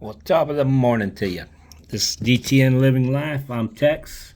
Well, top of the morning to you. This is DTN Living Life. I'm Tex.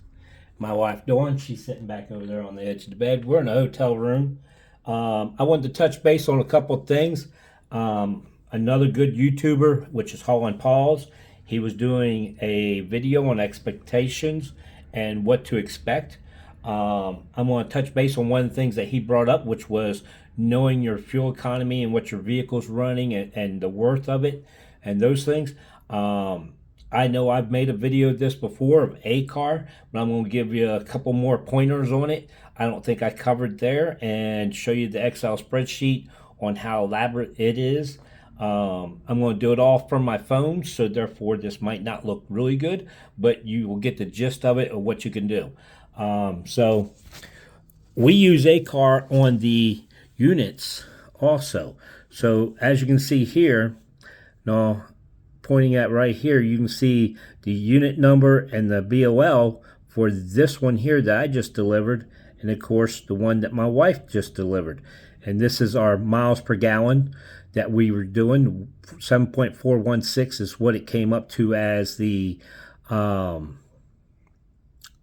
My wife Dawn, she's sitting back over there on the edge of the bed. We're in a hotel room. I wanted to touch base on a couple of things. Another good YouTuber, which is Haulin Paws, he was doing a video on expectations and what to expect. I'm going to touch base on one of the things that he brought up, which was knowing your fuel economy and what your vehicle's running and the worth of it and those things. I know I've made a video of this before of acar, but I'm going to give you a couple more pointers on it. I don't think I covered there, and show you the Excel spreadsheet on how elaborate it is. I'm going to do it all from my phone, so therefore this might not look really good, but you will get the gist of it of what you can do. So we use acar on the units also. So as you can see here, now pointing at right here, you can see the unit number and the BOL for this one here that I just delivered, and of course the one that my wife just delivered. And this is our miles per gallon that we were doing. 7.416 is what it came up to as the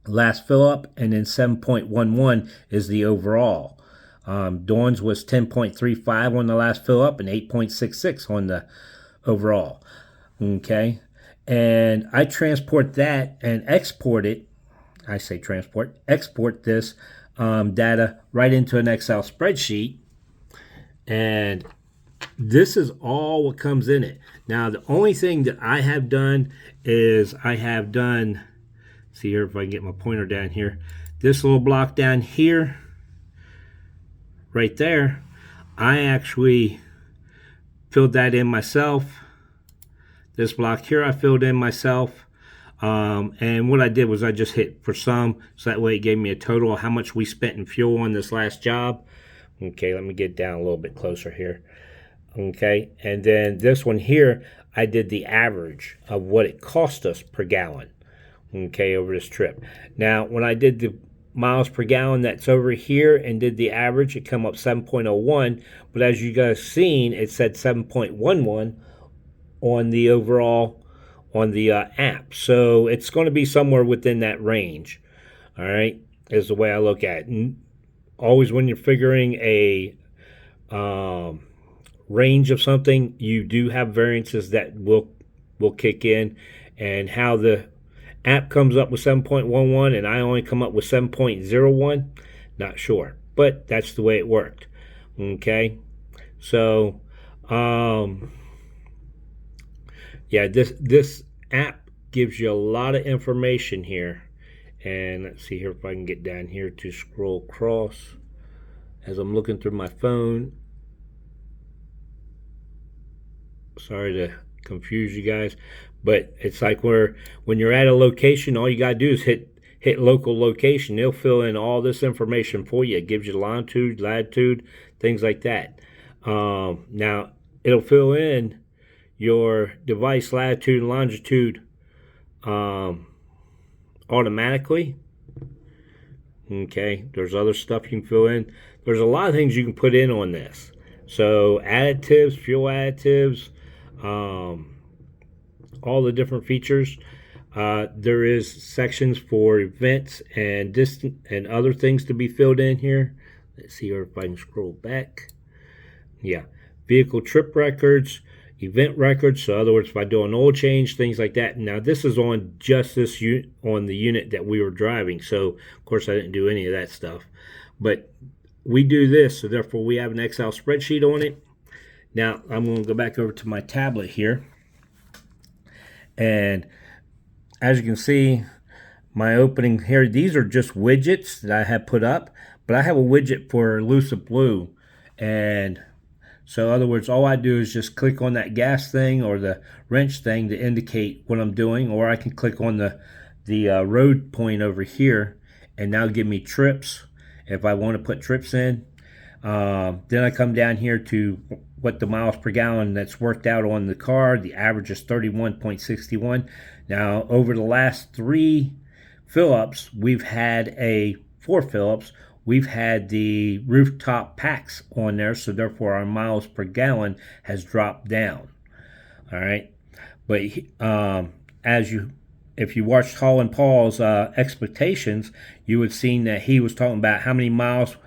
last fill up, and then 7.11 is the overall. Dawn's was 10.35 on the last fill up and 8.66 on the overall. Okay, and I transport that and export it. I say transport, export this data right into an Excel spreadsheet, and this is all what comes in it. Now, the only thing that I have done is see here if I can get my pointer down here, this little block down here, right there, I actually filled that in myself. This block here I filled in myself. And what I did was I just hit for sum, so that way it gave me a total of how much we spent in fuel on this last job. Okay, let me get down a little bit closer here. Okay, and then this one here, I did the average of what it cost us per gallon, okay, over this trip. Now, when I did the miles per gallon that's over here and did the average, it come up 7.01, but as you guys seen, it said 7.11 on the overall on the app. So it's going to be somewhere within that range. All right, is the way I look at it. And always when you're figuring a range of something, you do have variances that will kick in, and how the app comes up with 7.11 and I only come up with 7.01, not sure, but that's the way it worked. Okay, so yeah, this app gives you a lot of information here. And let's see here if I can get down here to scroll across as I'm looking through my phone. Sorry to confuse you guys, but it's like when you're at a location, all you got to do is hit local location. It'll fill in all this information for you. It gives you longitude, latitude, things like that. Now, it'll fill in your device latitude and longitude automatically. Okay, there's other stuff you can fill in. There's a lot of things you can put in on this. So additives, fuel additives, all the different features. There is sections for events and distance and other things to be filled in here. Let's see if I can scroll back. Yeah, vehicle trip records, event records. So in other words, if I do an oil change, things like that. Now this is on just this on the unit that we were driving. So of course I didn't do any of that stuff, but we do this, so therefore we have an Excel spreadsheet on it. Now I'm going to go back over to my tablet here, and as you can see, my opening here, these are just widgets that I have put up, but I have a widget for elusive blue. And so in other words, all I do is just click on that gas thing or the wrench thing to indicate what I'm doing, or I can click on the road point over here, and now give me trips if I want to put trips in. Then I come down here to what the miles per gallon that's worked out on the car. The average is 31.61. Now over the last 3 fill-ups, we've had 4 fill-ups, we've had the rooftop packs on there, so therefore our miles per gallon has dropped down. All right, But if you watched Haulin Paws expectations, you would have seen that he was talking about how many miles,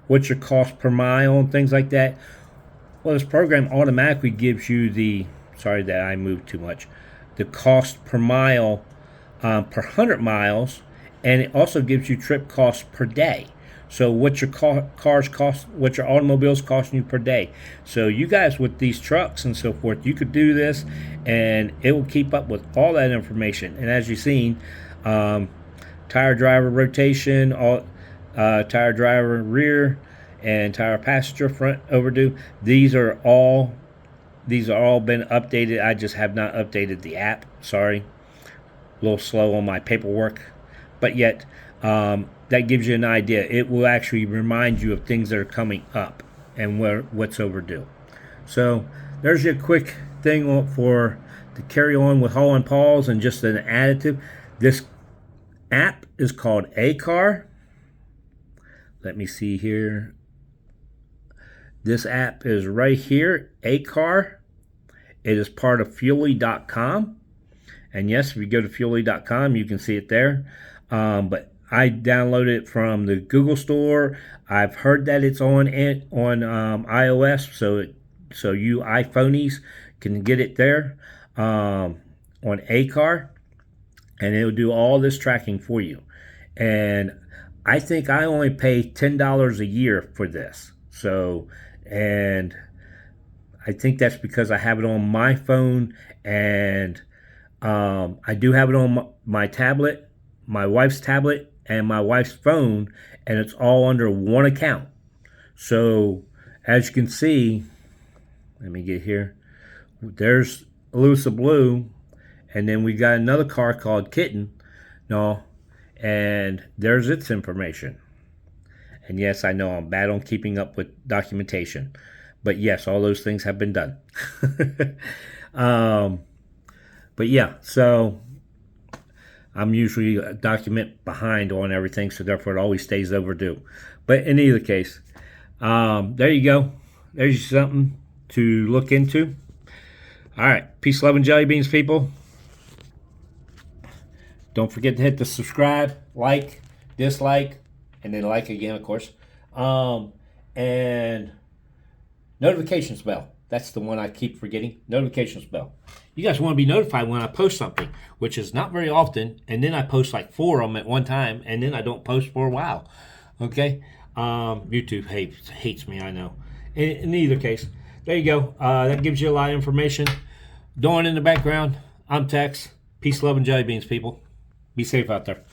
what's your cost per mile, and things like that. Well, this program automatically gives you the, sorry that I moved too much, the cost per mile per 100 miles, and it also gives you trip costs per day. So what your cars cost, what your automobiles costing you per day. So you guys with these trucks and so forth, you could do this, and it will keep up with all that information. And as you've seen, tire driver rotation, tire driver rear, and tire passenger front overdue. These are all been updated. I just have not updated the app. Sorry, a little slow on my paperwork, but yet that gives you an idea. It will actually remind you of things that are coming up and what's overdue. So there's your quick thing to carry on with Haulin Paws, and just an additive. This app is called acar. Let me see here. This app is right here, acar. It is part of Fuelly.com. And yes, if you go to Fuelly.com, you can see it there. But I downloaded it from the Google Store. I've heard that it's on iOS, so you iPhonies can get it there on acar, and it'll do all this tracking for you. And I think I only pay $10 a year for this. So, and I think that's because I have it on my phone, and I do have it on my tablet, my wife's tablet, and my wife's phone, and it's all under one account. So as you can see, let me get here. There's Elusive Blue, and then we got another car called Kitten. No, and there's its information. And yes, I know I'm bad on keeping up with documentation, but yes, all those things have been done. But yeah, so I'm usually a document behind on everything, so therefore it always stays overdue. But in either case, there you go. There's something to look into. All right, peace, love, and jelly beans, people. Don't forget to hit the subscribe, like, dislike, and then like again, of course. And notifications bell. That's the one I keep forgetting. Notifications bell. You guys want to be notified when I post something, which is not very often. And then I post like 4 of them at one time, and then I don't post for a while. Okay? YouTube hates me, I know. In either case, there you go. That gives you a lot of information. Dawn in the background. I'm Tex. Peace, love, and jelly beans, people. Be safe out there.